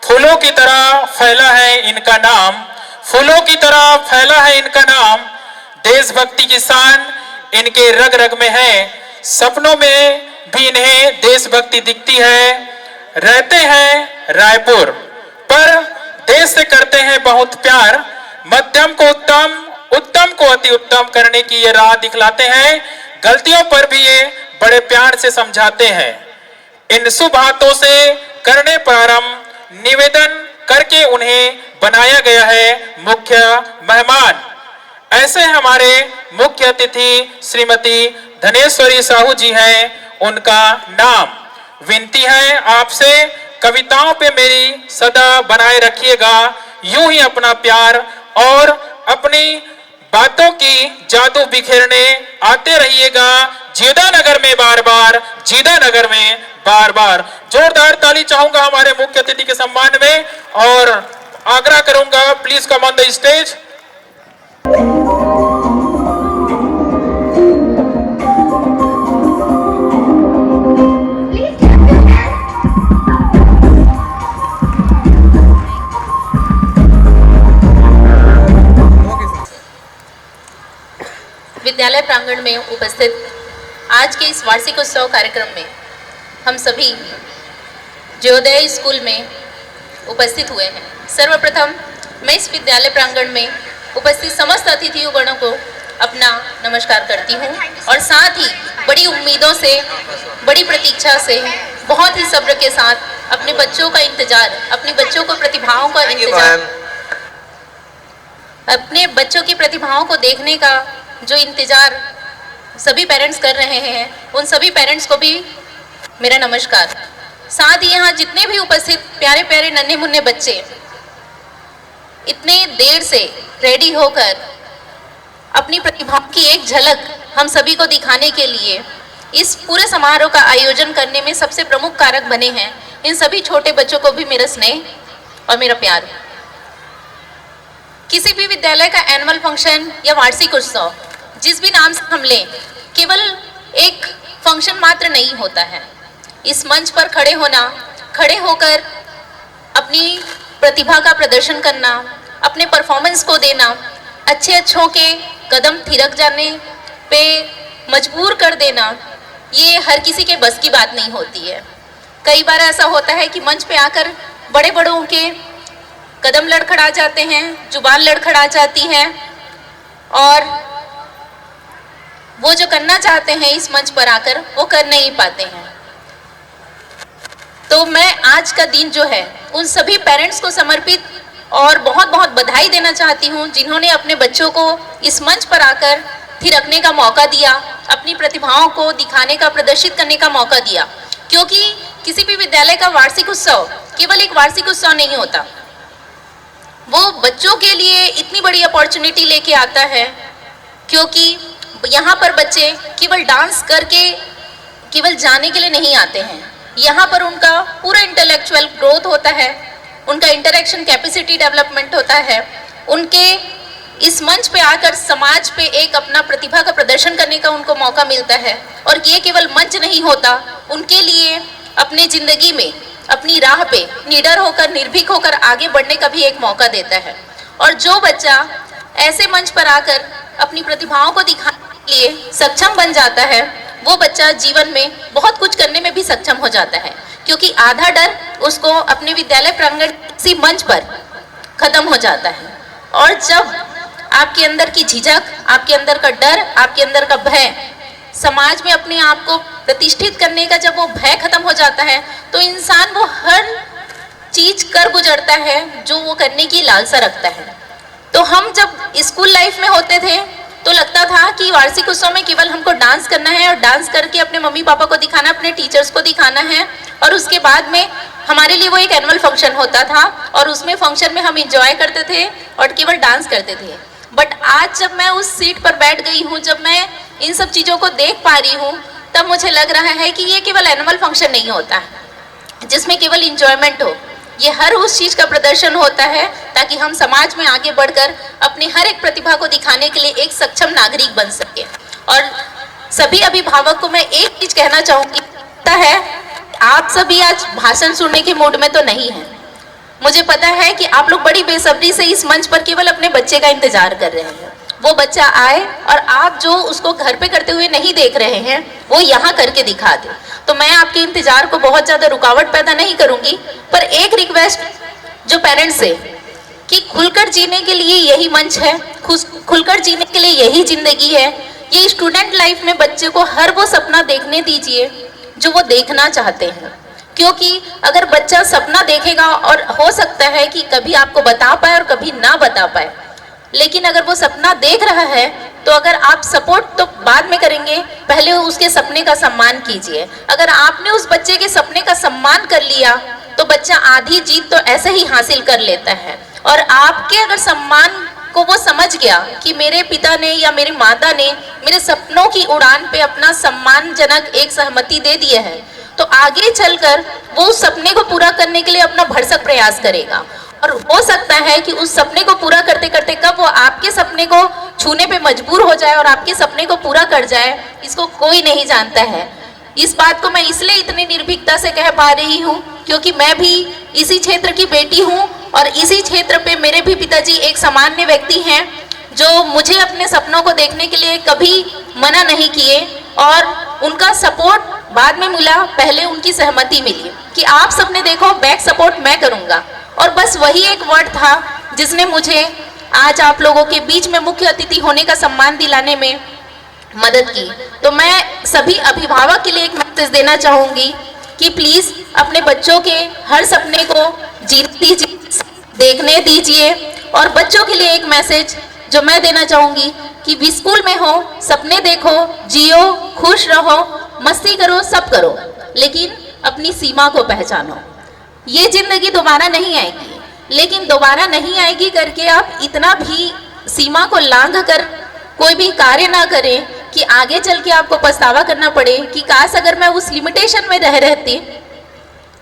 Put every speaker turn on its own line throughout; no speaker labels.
फूलों की तरह फैला है इनका नाम, फूलों की तरह फैला है इनका नाम। देशभक्ति की शान इनके रग रग में है, सपनों में भी इन्हें देशभक्ति दिखती है। रहते हैं रायपुर पर देश से करते हैं बहुत प्यार। मध्यम को उत्तम, उत्तम को अति उत्तम करने की ये राह दिखलाते हैं। गलतियों पर भी ये बड़े प्यार से समझाते हैं। इन शुभ हाथों से करने प्रारंभ निवेदन करके उन्हें बनाया गया है मुख्य मेहमान। ऐसे हमारे मुख्य अतिथि श्रीमती धनेश्वरी साहू जी हैं, उनका नाम। विनती है आपसे, कविताओं पे मेरी सदा बनाए रखिएगा यूं ही अपना प्यार और अपनी बातों की जादू बिखेरने आते रहिएगा जीदा नगर में बार बार, जीदा नगर में बार बार। जोरदार ताली चाहूंगा हमारे मुख्य अतिथि के सम्मान में और आग्रह करूंगा please come on the stage.
विद्यालय प्रांगण में उपस्थित आज के इस वार्षिक उत्सव कार्यक्रम में हम सभी ज्योदय स्कूल में उपस्थित हुए हैं। सर्वप्रथम मैं इस विद्यालय प्रांगण में उपस्थित समस्त अतिथियों गणों को अपना नमस्कार करती हूँ और साथ ही बड़ी उम्मीदों से, बड़ी प्रतीक्षा से, बहुत ही सब्र के साथ अपने बच्चों का इंतजार, अपने बच्चों को प्रतिभाओं का इंतजार, अपने बच्चों की प्रतिभाओं को देखने का जो इंतजार सभी पेरेंट्स कर रहे हैं, उन सभी पेरेंट्स को भी मेरा नमस्कार। साथ ही यहाँ जितने भी उपस्थित प्यारे प्यारे नन्हे मुन्ने बच्चे इतने देर से रेडी होकर अपनी प्रतिभाओं की एक झलक हम सभी को दिखाने के लिए इस पूरे समारोह का आयोजन करने में सबसे प्रमुख कारक बने हैं, इन सभी छोटे बच्चों को भी मेरा स्नेह और मेरा प्यार। किसी भी विद्यालय का एनुअल फंक्शन या वार्षिक उत्सव जिस भी नाम से हम लें, केवल एक फंक्शन मात्र नहीं होता है। इस मंच पर खड़े होना, खड़े होकर अपनी प्रतिभा का प्रदर्शन करना, अपने परफॉर्मेंस को देना, अच्छों के कदम थिरक जाने पे मजबूर कर देना, ये हर किसी के बस की बात नहीं होती है। कई बार ऐसा होता है कि मंच पे आकर बड़े बड़ों के कदम लड़खड़ा जाते हैं, जुबान लड़खड़ा जाती है और वो जो करना चाहते हैं इस मंच पर आकर वो कर नहीं पाते हैं। तो मैं आज का दिन जो है उन सभी पेरेंट्स को समर्पित और बहुत बहुत बधाई देना चाहती हूँ जिन्होंने अपने बच्चों को इस मंच पर आकर थिरकने का मौका दिया, अपनी प्रतिभाओं को दिखाने का, प्रदर्शित करने का मौका दिया। क्योंकि किसी भी विद्यालय का वार्षिक उत्सव केवल एक वार्षिक उत्सव नहीं होता, वो बच्चों के लिए इतनी बड़ी अपॉर्चुनिटी लेके आता है। क्योंकि यहाँ पर बच्चे केवल डांस करके केवल जाने के लिए नहीं आते हैं, यहाँ पर उनका पूरा इंटेलेक्चुअल ग्रोथ होता है, उनका इंटरेक्शन कैपेसिटी डेवलपमेंट होता है, उनके इस मंच पे आकर समाज पे एक अपना प्रतिभा का प्रदर्शन करने का उनको मौका मिलता है। और ये केवल मंच नहीं होता, उनके लिए अपने ज़िंदगी में अपनी राह पे निडर होकर, निर्भीक होकर आगे बढ़ने का भी एक मौका देता है। और जो बच्चा ऐसे मंच पर आकर अपनी प्रतिभाओं को दिखाने के लिए सक्षम बन जाता है, वो बच्चा जीवन में बहुत कुछ करने में भी सक्षम हो जाता है, क्योंकि आधा डर उसको अपने विद्यालय प्रांगण किसी मंच पर खत्म हो जाता है। और जब आपके अंदर की झिझक, आपके अंदर का डर, आपके अंदर का भय, समाज में अपने आप को प्रतिष्ठित करने का जब वो भय खत्म हो जाता है, तो इंसान वो हर चीज कर गुजरता है जो वो करने की लालसा रखता है। तो हम जब स्कूल लाइफ में होते थे तो लगता था कि वार्षिक उत्सव में केवल हमको डांस करना है और डांस करके अपने मम्मी पापा को दिखाना, अपने टीचर्स को दिखाना है, और उसके बाद में हमारे लिए वो एक एनुअल फंक्शन होता था और उसमें फंक्शन में हम इंजॉय करते थे और केवल डांस करते थे। बट आज जब मैं उस सीट पर बैठ गई हूँ, जब मैं इन सब चीज़ों को देख पा रही हूँ, तब मुझे लग रहा है कि ये केवल एनुअल फंक्शन नहीं होता है जिसमें केवल इंजॉयमेंट हो। ये हर उस चीज़ का प्रदर्शन होता है ताकि हम समाज में आगे बढ़कर अपनी हर एक प्रतिभा को दिखाने के लिए एक सक्षम नागरिक बन सके। और सभी अभिभावक को मैं एक चीज़ कहना चाहूँगी, है आप सभी आज भाषण सुनने के मूड में तो नहीं है। मुझे पता है कि आप लोग बड़ी बेसब्री से इस मंच पर केवल अपने बच्चे का इंतजार कर रहे हैं, वो बच्चा आए और आप जो उसको घर पे करते हुए नहीं देख रहे हैं वो यहाँ करके दिखा दे। तो मैं आपके इंतजार को बहुत ज़्यादा रुकावट पैदा नहीं करूँगी, पर एक रिक्वेस्ट जो पेरेंट्स से कि खुलकर जीने के लिए यही मंच है, खुलकर जीने के लिए यही जिंदगी है। ये स्टूडेंट लाइफ में बच्चे को हर वो सपना देखने दीजिए जो वो देखना चाहते हैं, क्योंकि अगर बच्चा सपना देखेगा और हो सकता है कि कभी आपको बता पाए और कभी ना बता पाए, लेकिन अगर वो सपना देख रहा है तो अगर आप सपोर्ट तो बाद में करेंगे, पहले उसके सपने का सम्मान कीजिए। अगर आपने उस बच्चे के सपने का सम्मान कर लिया तो बच्चा आधी जीत तो ऐसे ही हासिल कर लेता है। और आपके अगर सम्मान को वो समझ गया कि मेरे पिता ने या मेरी माता ने मेरे सपनों की उड़ान पे अपना सम्मानजनक एक सहमति दे दिया है, तो आगे चलकर वो उस सपने को पूरा करने के लिए अपना भरसक प्रयास करेगा। और हो सकता है कि उस सपने को पूरा करते करते कब वो आपके सपने को छूने पे मजबूर हो जाए और आपके सपने को पूरा कर जाए, इसको कोई नहीं जानता है। इस बात को मैं इसलिए इतनी निर्भीकता से कह पा रही हूँ क्योंकि मैं भी इसी क्षेत्र की बेटी हूँ और इसी क्षेत्र पे मेरे भी पिताजी एक सामान्य व्यक्ति हैं जो मुझे अपने सपनों को देखने के लिए कभी मना नहीं किए, और उनका सपोर्ट बाद में मिला, पहले उनकी सहमति मिली कि आप सपने देखो, बैक सपोर्ट मैं करूँगा। और बस वही एक वर्ड था जिसने मुझे आज आप लोगों के बीच में मुख्य अतिथि होने का सम्मान दिलाने में मदद की। तो मैं सभी अभिभावक के लिए एक मैसेज देना चाहूँगी कि प्लीज़ अपने बच्चों के हर सपने को जीने दीजिए, देखने दीजिए। और बच्चों के लिए एक मैसेज जो मैं देना चाहूँगी कि भी स्कूल में हो, सपने देखो, जियो, खुश रहो, मस्ती करो, सब करो, लेकिन अपनी सीमा को पहचानो। ये जिंदगी दोबारा नहीं आएगी, लेकिन दोबारा नहीं आएगी करके आप इतना भी सीमा को लांघ कर कोई भी कार्य ना करें कि आगे चल के आपको पछतावा करना पड़े कि काश अगर मैं उस लिमिटेशन में रह रहती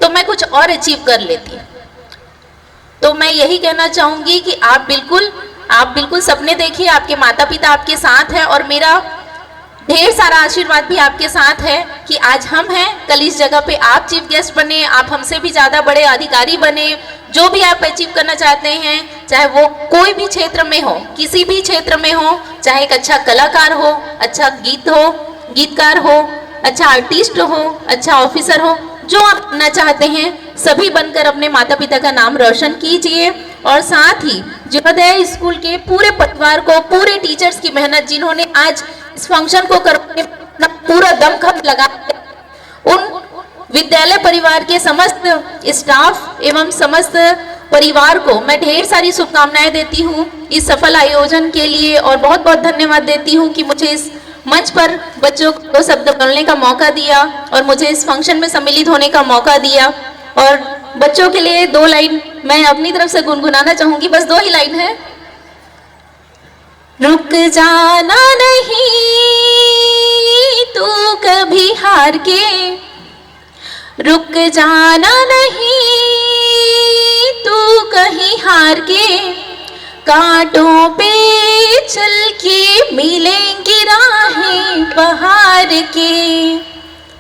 तो मैं कुछ और अचीव कर लेती। तो मैं यही कहना चाहूँगी कि आप बिल्कुल सपने देखिए, आपके माता पिता आपके साथ हैं और मेरा ढेर सारा आशीर्वाद भी आपके साथ है कि आज हम हैं, कल इस जगह पे आप चीफ गेस्ट बने, आप हमसे भी ज़्यादा बड़े अधिकारी बने। जो भी आप अचीव करना चाहते हैं, चाहे वो कोई भी क्षेत्र में हो, किसी भी क्षेत्र में हो, चाहे एक अच्छा कलाकार हो, अच्छा गीतकार हो, अच्छा आर्टिस्ट हो, अच्छा ऑफिसर हो, जो आप बनना चाहते हैं सभी बनकर अपने माता पिता का नाम रोशन कीजिए। और साथ ही जोधय स्कूल के पूरे परिवार को, पूरे टीचर्स की मेहनत, जिन्होंने आज इस फंक्शन को करने में अपना पूरा दमखम लगा, उन विद्यालय परिवार के समस्त स्टाफ एवं समस्त परिवार को मैं ढेर सारी शुभकामनाएं देती हूं इस सफल आयोजन के लिए और बहुत बहुत धन्यवाद देती हूं कि मुझे इस मंच पर बच्चों को शब्द बोलने का मौका दिया और मुझे इस फंक्शन में सम्मिलित होने का मौका दिया। और बच्चों के लिए 2 लाइन मैं अपनी तरफ से गुनगुनाना चाहूंगी, बस 2 ही लाइन है। रुक जाना नहीं तू कभी हार के, रुक जाना नहीं तू कहीं हार के, कांटों पे चल के मिलेंगी राहें बहार के।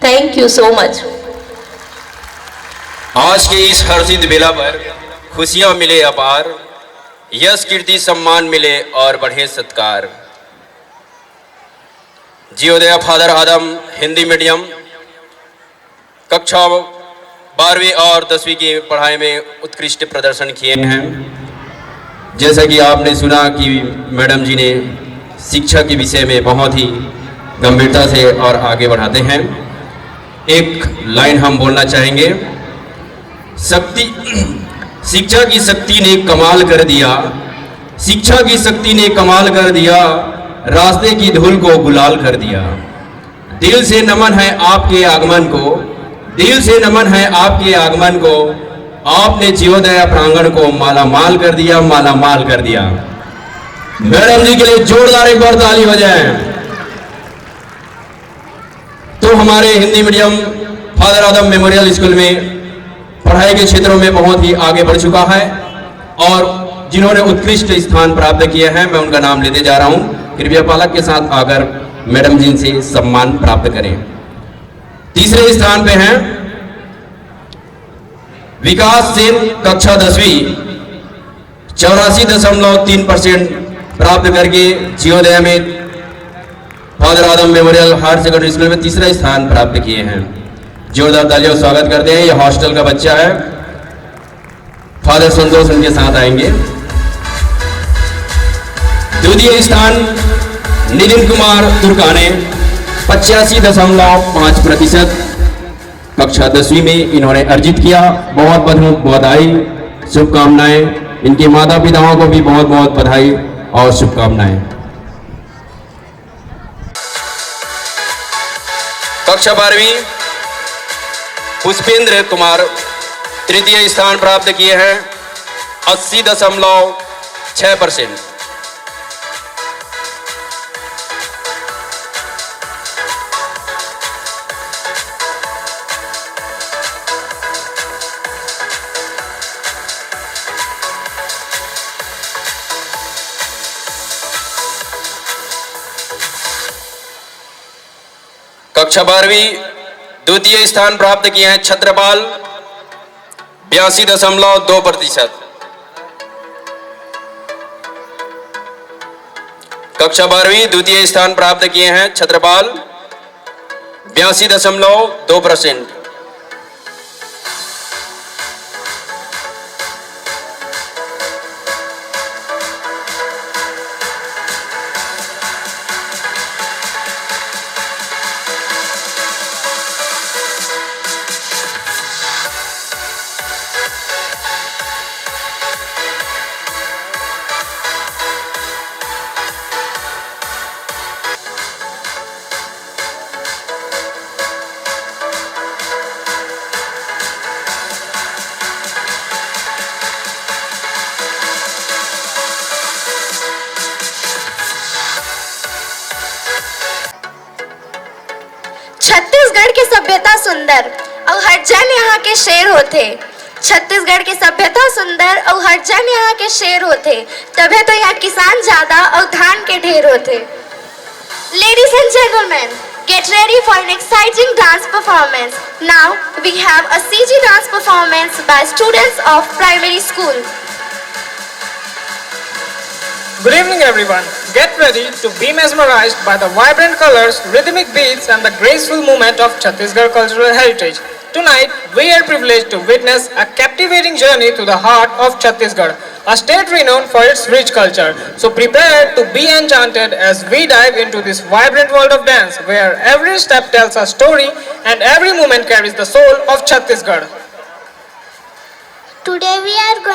Thank you so much.
आज के इस हर्षित बेला पर खुशियां मिले अपार, यश कीर्ति सम्मान मिले और बढ़े सत्कार। जियोदया फादर आदम हिंदी मीडियम कक्षा 12वीं और 10वीं की पढ़ाई में उत्कृष्ट प्रदर्शन किए हैं। जैसा कि आपने सुना कि मैडम जी ने शिक्षा के विषय में बहुत ही गंभीरता से और आगे बढ़ाते हैं। एक लाइन हम बोलना चाहेंगे, शक्ति शिक्षा की शक्ति ने कमाल कर दिया, शिक्षा की शक्ति ने कमाल कर दिया, रास्ते की धूल को गुलाल कर दिया। दिल से नमन है आपके आगमन को, दिल से नमन है आपके आगमन को, आपने जियोदया प्रांगण को माला माल कर दिया, माला माल कर दिया। मैडम जी के लिए जोरदार एक बार ताली बजाएं। तो हमारे हिंदी मीडियम फादर आदम मेमोरियल स्कूल में पढ़ाई के क्षेत्रों में बहुत ही आगे बढ़ चुका है और जिन्होंने उत्कृष्ट स्थान प्राप्त किए हैं मैं उनका नाम लेते जा रहा हूं। कृपया पालक के साथ आकर मैडम जी से सम्मान प्राप्त करें। तीसरे स्थान पे हैं विकास सेन कक्षा 10वीं 84.3% प्राप्त करके जियोदया में फादर आदम मेमोरियल हायर सेकेंडरी स्कूल में तीसरा स्थान प्राप्त किए हैं। जोरदार तालियों स्वागत करते हैं। यह हॉस्टल का बच्चा है। फादर संतोष उनके साथ आएंगे। द्वितीय स्थान नितिन कुमार तुर्काने 85.5% कक्षा 10वीं में इन्होंने अर्जित किया। बहुत बहुत बधाई, शुभकामनाएं। इनके माता पिताओं को भी बहुत बहुत बधाई और शुभकामनाएं। कक्षा 12वीं पुष्पेंद्र कुमार तृतीय स्थान प्राप्त किए हैं 80.6%। कक्षा 12वीं द्वितीय स्थान प्राप्त किए हैं छत्रपाल 82.2%। कक्षा 12वीं द्वितीय स्थान प्राप्त किए हैं छत्रपाल 82.2%।
छत्तीसगढ़ की सभ्यता सुंदर और हर जन यहाँ के शेर होते। छत्तीसगढ़ की सभ्यता सुंदर और हर जन यहाँ के शेर होते, तभी तो यहाँ किसान ज्यादा और धान के ढेर होते। Ladies and gentlemen, get ready for an exciting dance performance. Now we have a CG dance performance by students of primary school.
Good evening everyone. Get ready to be mesmerized by the vibrant colors, rhythmic beats and the graceful movement of Chhattisgarh cultural heritage. Tonight, we are privileged to witness a captivating journey to the heart of Chhattisgarh, a state renowned for its rich culture. So prepare to be enchanted as we dive into this vibrant world of dance, where every step tells a story and every movement carries the soul of Chhattisgarh.
Today we are going